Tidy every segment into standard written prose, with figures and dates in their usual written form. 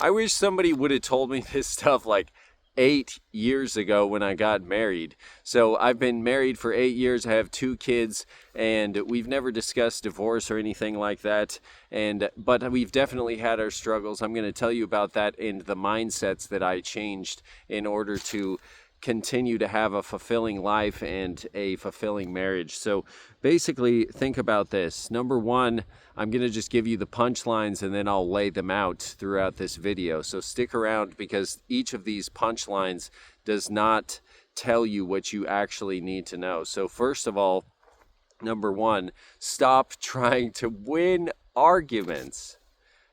I wish somebody would have told me this stuff like 8 years ago when I got married. So I've been married for 8 years. I have 2 kids, and we've never discussed divorce or anything like that. But we've definitely had our struggles. I'm going to tell you about that and the mindsets that I changed in order to continue to have a fulfilling life and a fulfilling marriage. So basically, think about this. Number one, I'm going to just give you the punchlines and then I'll lay them out throughout this video. So stick around because each of these punchlines does not tell you what you actually need to know. So first of all, number one, stop trying to win arguments.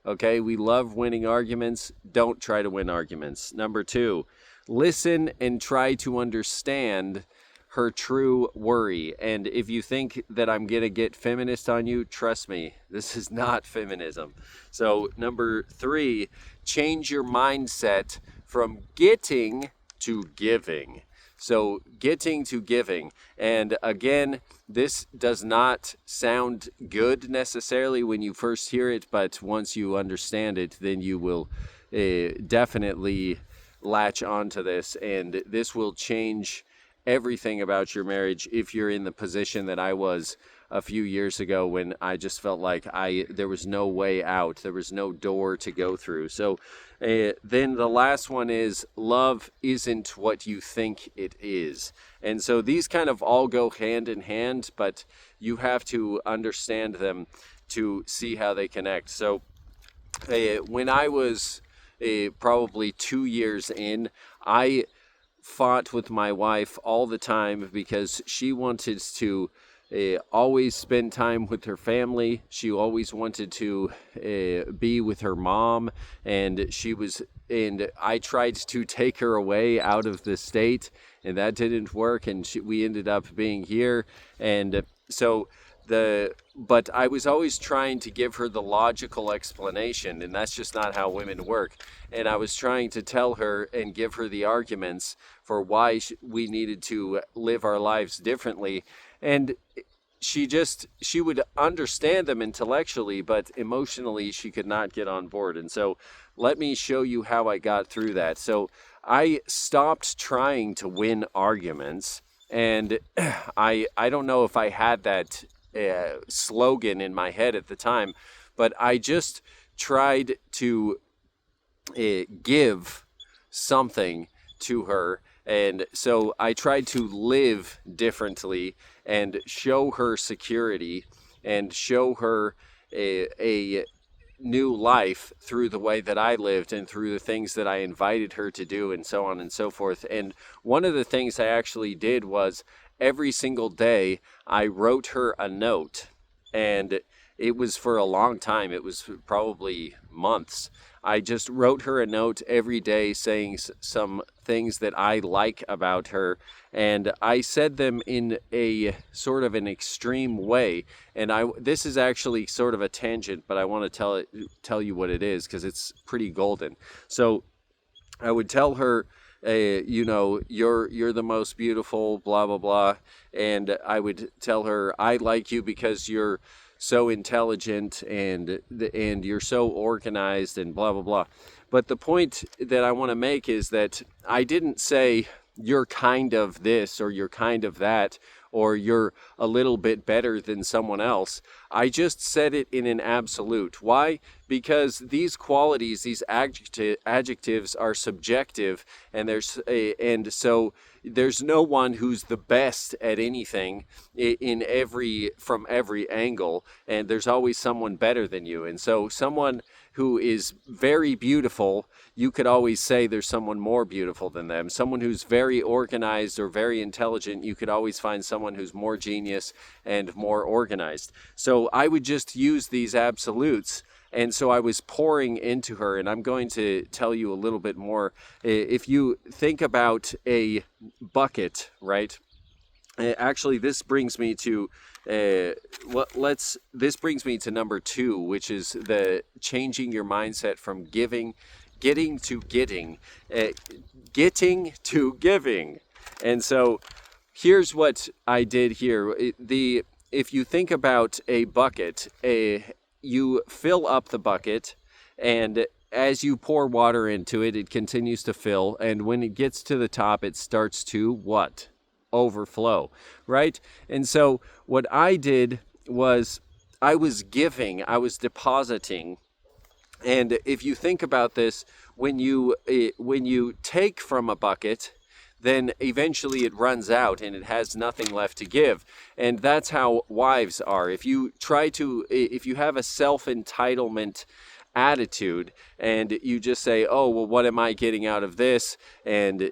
Okay, we love winning arguments. Don't try to win arguments. Number two, listen and try to understand her true worry. And if you think that I'm going to get feminist on you, trust me, this is not feminism. So number three, change your mindset from getting to giving. So getting to giving. And again, this does not sound good necessarily when you first hear it, but once you understand it, then you will definitely latch onto this, and this will change everything about your marriage if you're in the position that I was a few years ago when I just felt like there was no way out, there was no door to go through. So then the last one is love isn't what you think it is. And so these kind of all go hand in hand, but you have to understand them to see how they connect. So when I was probably 2 years in, I fought with my wife all the time because she wanted to always spend time with her family. She always wanted to be with her mom, and I tried to take her away out of the state, and that didn't work, and we ended up being here. And so but I was always trying to give her the logical explanation, and that's just not how women work. And I was trying to tell her and give her the arguments for why we needed to live our lives differently. And she would understand them intellectually, but emotionally she could not get on board. And so let me show you how I got through that. So I stopped trying to win arguments, and I don't know if I had that slogan in my head at the time, but I just tried to give something to her. And so I tried to live differently and show her security and show her a new life through the way that I lived and through the things that I invited her to do, and so on and so forth. And one of the things I actually did was every single day I wrote her a note, and it was for a long time. It was probably months. I just wrote her a note every day saying some things that I like about her, and I said them in a sort of an extreme way. And this is actually sort of a tangent, but I want to tell you what it is because it's pretty golden. So I would tell her, you're the most beautiful, blah blah blah, and I would tell her I like you because you're so intelligent and you're so organized and blah blah blah. But the point that I want to make is that I didn't say you're kind of this or you're kind of that or you're a little bit better than someone else. I just said it in an absolute. Why? Because these qualities, these adjectives are subjective, and so there's no one who's the best at anything from every angle, and there's always someone better than you. And so someone who is very beautiful, you could always say there's someone more beautiful than them. Someone who's very organized or very intelligent, you could always find someone who's more genius and more organized. So I would just use these absolutes. And so I was pouring into her, and I'm going to tell you a little bit more. If you think about a bucket, right? Actually, this brings me to number 2, which is the changing your mindset from getting to giving. And so here's what I did here. If you think about a bucket, you fill up the bucket, and as you pour water into it, it continues to fill, and when it gets to the top, it starts to what? Overflow, right? And so what I did was I was depositing. And if you think about this, when you take from a bucket, then eventually it runs out and it has nothing left to give. And that's how wives are. If you have a self-entitlement attitude and you just say, oh, well, what am I getting out of this, and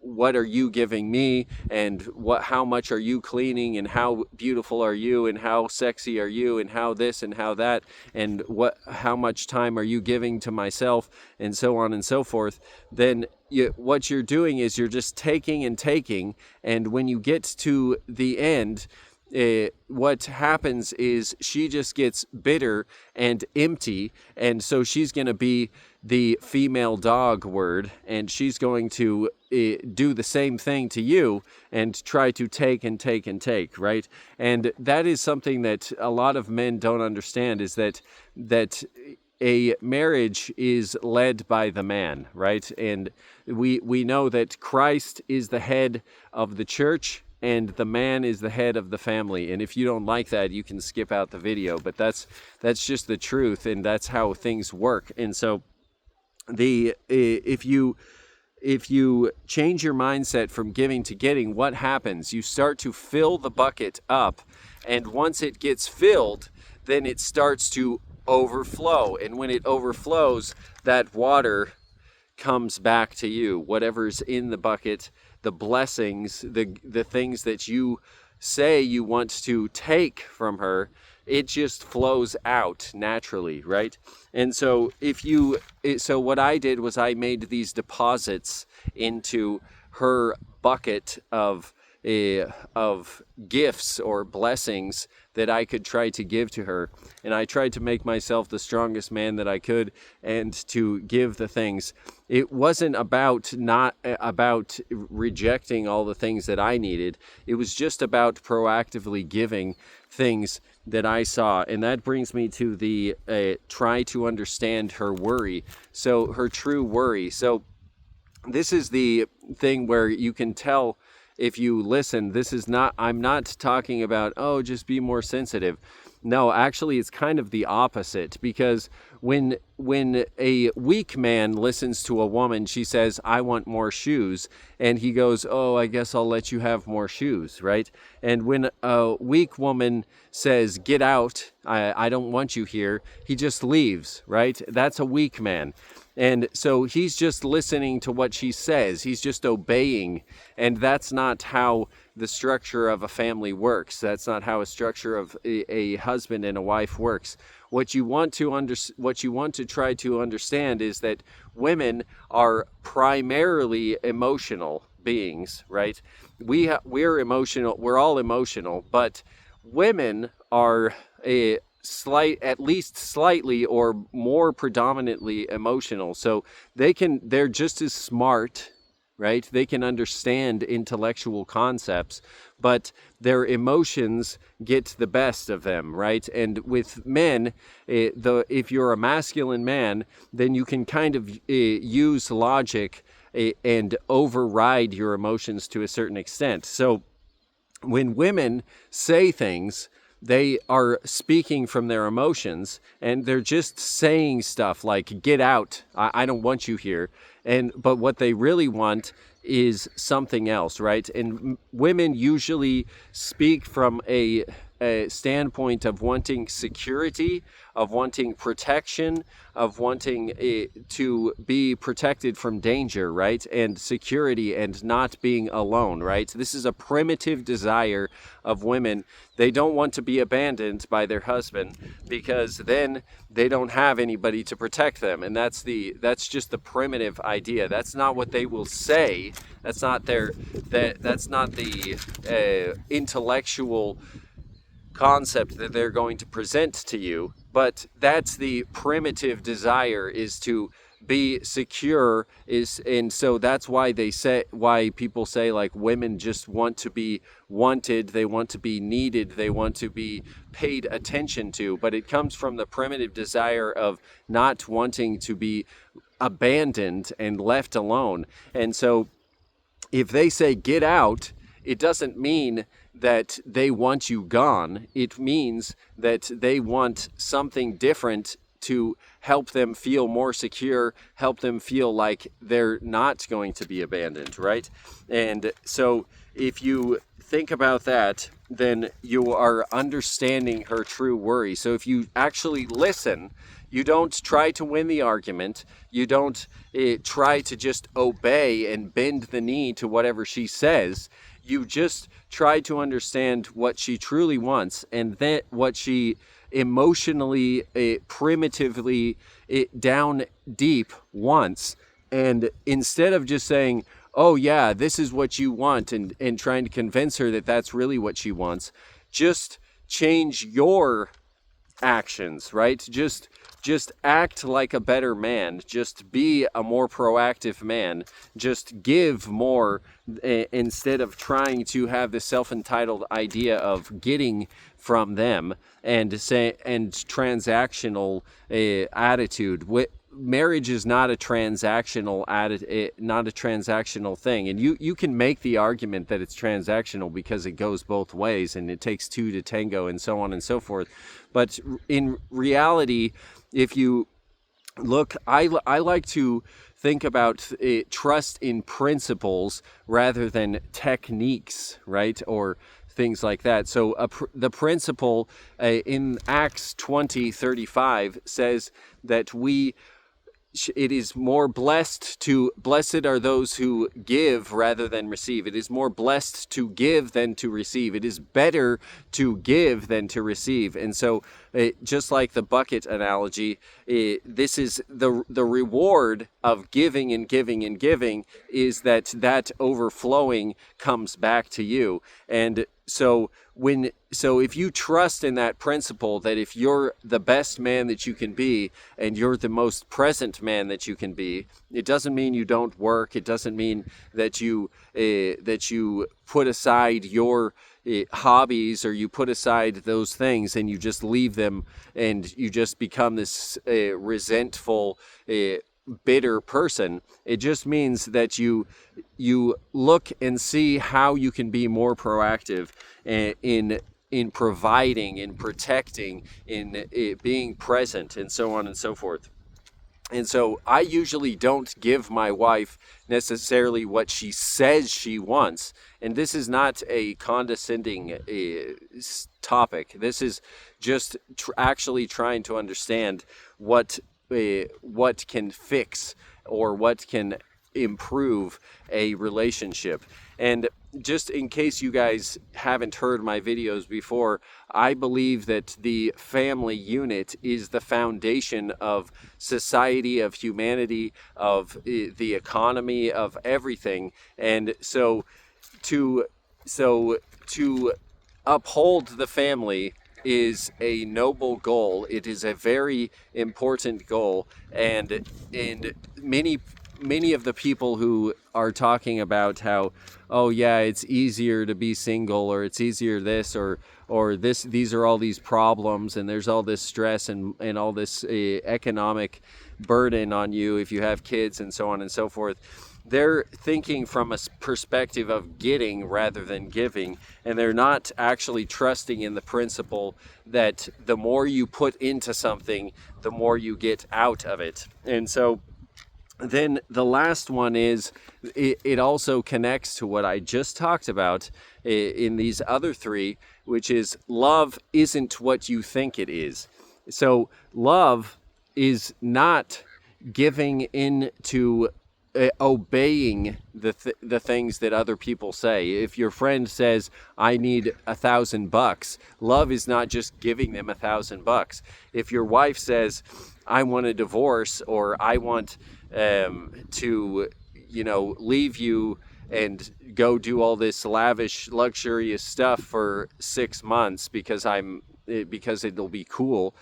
what are you giving me, and how much are you cleaning, and how beautiful are you, and how sexy are you, and how this and how that, and how much time are you giving to myself, and so on and so forth, then what you're doing is you're just taking and taking, and when you get to the end, what happens is she just gets bitter and empty, and so she's going to be the female dog word, and she's going to do the same thing to you and try to take and take and take, right? And that is something that a lot of men don't understand, is that a marriage is led by the man, right? And we know that Christ is the head of the church, and the man is the head of the family. And if you don't like that, you can skip out the video. But that's just the truth, and that's how things work. And so, if you change your mindset from giving to getting, what happens? You start to fill the bucket up, and once it gets filled, then it starts to overflow. And when it overflows, that water comes back to you. Whatever's in the bucket, the blessings, the things that you say you want to take from her, it just flows out naturally, right? And so so what I did was I made these deposits into her bucket of gifts or blessings that I could try to give to her. And I tried to make myself the strongest man that I could and to give the things. It wasn't not about rejecting all the things that I needed. It was just about proactively giving things that I saw. And that brings me to the try to understand her worry. So her true worry. So this is the thing where you can tell, if you listen, I'm not talking about, oh, just be more sensitive. No, actually, it's kind of the opposite, because when a weak man listens to a woman, she says, I want more shoes, and he goes, oh, I guess I'll let you have more shoes, right? And when a weak woman says, get out, I don't want you here, he just leaves, right? That's a weak man. And so he's just listening to what she says. He's just obeying. And that's not how the structure of a family works. That's not how a structure of a husband and a wife works. What you want to try to understand is that women are primarily emotional beings, right? We're emotional. We're all emotional, but women are at least slightly or more predominantly emotional. So they're just as smart, right? They can understand intellectual concepts, but their emotions get the best of them, right? And with men, if you're a masculine man, then you can kind of use logic and override your emotions to a certain extent. So when women say things, they are speaking from their emotions, and they're just saying stuff like, get out, I don't want you here. But what they really want is something else, right? And women usually speak from a standpoint of wanting security, of wanting protection, of wanting to be protected from danger, right? And security and not being alone, right? This is a primitive desire of women. They don't want to be abandoned by their husband, because then they don't have anybody to protect them. And that's just the primitive idea. That's not what they will say. That's not the intellectual concept that they're going to present to you. but that's the primitive desire, is to be secure. And so that's why people say, like, women just want to be wanted, they want to be needed, they want to be paid attention to. But it comes from the primitive desire of not wanting to be abandoned and left alone. And so if they say get out, it doesn't mean that they want you gone. It means that they want something different to help them feel more secure, help them feel like they're not going to be abandoned, right? And so if you think about that, then you are understanding her true worry. So if you actually listen, you don't try to win the argument. You don't try to just obey and bend the knee to whatever she says. You just try to understand what she truly wants, and that what she emotionally, primitively, down deep wants. And instead of just saying, oh yeah, this is what you want, and trying to convince her that that's really what she wants, just change your actions, right? Just act like a better man. Just be a more proactive man. Just give more, instead of trying to have this self-entitled idea of getting from them and transactional attitude. Marriage is not a transactional thing, and you can make the argument that it's transactional because it goes both ways and it takes two to tango and so on and so forth. But in reality, if you look, I like to think about trust in principles rather than techniques, right? Or things like that. So the principle in Acts 20:35 says that it is more blessed are those who give rather than receive. It is more blessed to give than to receive. It is better to give than to receive. And so just like the bucket analogy, this is the reward of giving and giving and giving, is that overflowing comes back to you. And so if you trust in that principle, that if you're the best man that you can be and you're the most present man that you can be, it doesn't mean you don't work. It doesn't mean that you put aside your hobbies, or you put aside those things and you just leave them and you just become this resentful, bitter person. It just means that you look and see how you can be more proactive in providing, in protecting, in being present, and so on and so forth. And so I usually don't give my wife necessarily what she says she wants. And this is not a condescending topic. This is just actually trying to understand what can fix or what can improve a relationship. And just in case you guys haven't heard my videos before, I believe that the family unit is the foundation of society, of humanity, of the economy, of everything. And so to uphold the family is a noble goal. It is a very important goal, and many of the people who are talking about how, oh yeah, it's easier to be single, or it's easier this, or these are all these problems, and there's all this stress and all this economic burden on you if you have kids, and so on and so forth. They're thinking from a perspective of getting rather than giving, and they're not actually trusting in the principle that the more you put into something, the more you get out of it. And so then the last one is, it also connects to what I just talked about in these other three, which is love isn't what you think it is. So love is not giving in to obeying the things that other people say. If your friend says, I need $1,000, love is not just giving them $1,000. If your wife says, I want a divorce, or I want to leave you and go do all this lavish, luxurious stuff for 6 months because I'm because it'll be cool,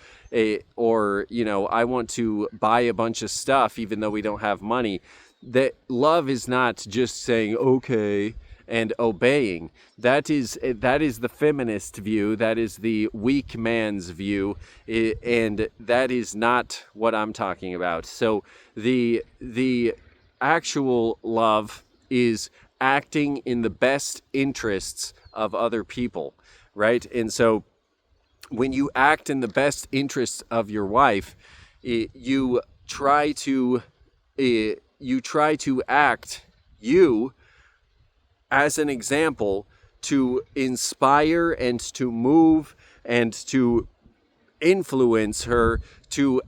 or I want to buy a bunch of stuff even though we don't have money. That love is not just saying okay and obeying. That is the feminist view. That is the weak man's view, and that is not what I'm talking about. So the actual love is acting in the best interests of other people, right? And so when you act in the best interests of your wife, you try to act as an example to inspire and to move and to influence her to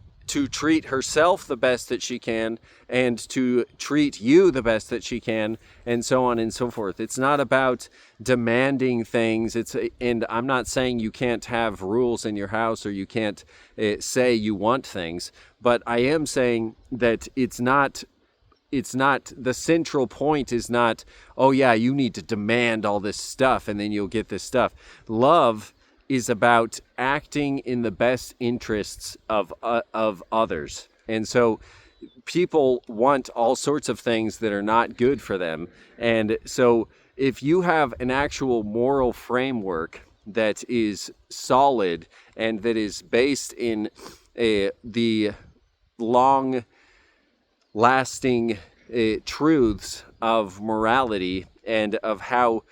treat herself the best that she can and to treat you the best that she can, and so on and so forth. It's not about demanding things. And I'm not saying you can't have rules in your house or you can't say you want things, but I am saying that it's not the central point is not, oh yeah, you need to demand all this stuff and then you'll get this stuff. Love is about acting in the best interests of others. And so people want all sorts of things that are not good for them. And so if you have an actual moral framework that is solid and that is based in the long lasting truths of morality and of how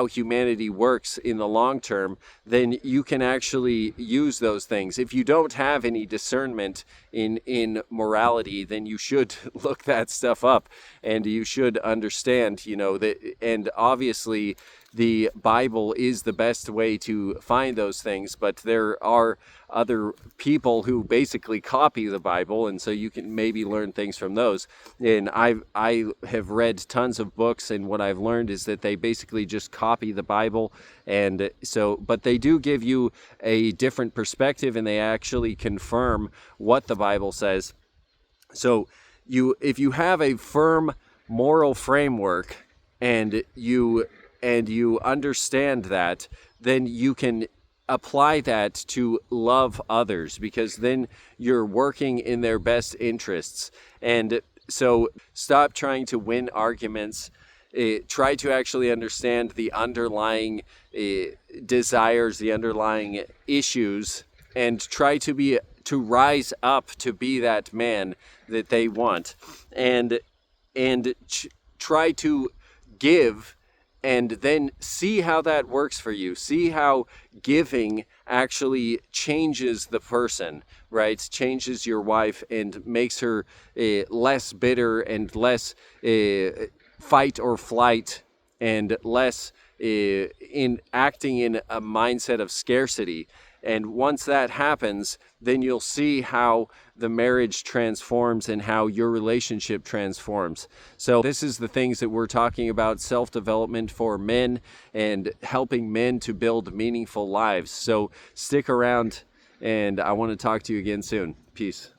humanity works in the long term, then you can actually use those things. If you don't have any discernment in morality, then you should look that stuff up and you should understand, that. And obviously the Bible is the best way to find those things, but there are other people who basically copy the Bible, and so you can maybe learn things from those. And I have read tons of books, and what I've learned is that they basically just copy the Bible, and so, but they do give you a different perspective, and they actually confirm what the Bible says. So if you have a firm moral framework and you understand that, then you can apply that to love others, because then you're working in their best interests. And so stop trying to win arguments. Try to actually understand the underlying desires, the underlying issues, and try to rise up to be that man that they want, and try to give, and then see how that works for you. See how giving actually changes the person, right? Changes your wife and makes her less bitter and less fight or flight, and less in acting in a mindset of scarcity. And once that happens, then you'll see how the marriage transforms and how your relationship transforms. So this is the things that we're talking about: self-development for men and helping men to build meaningful lives. So stick around, and I want to talk to you again soon. Peace.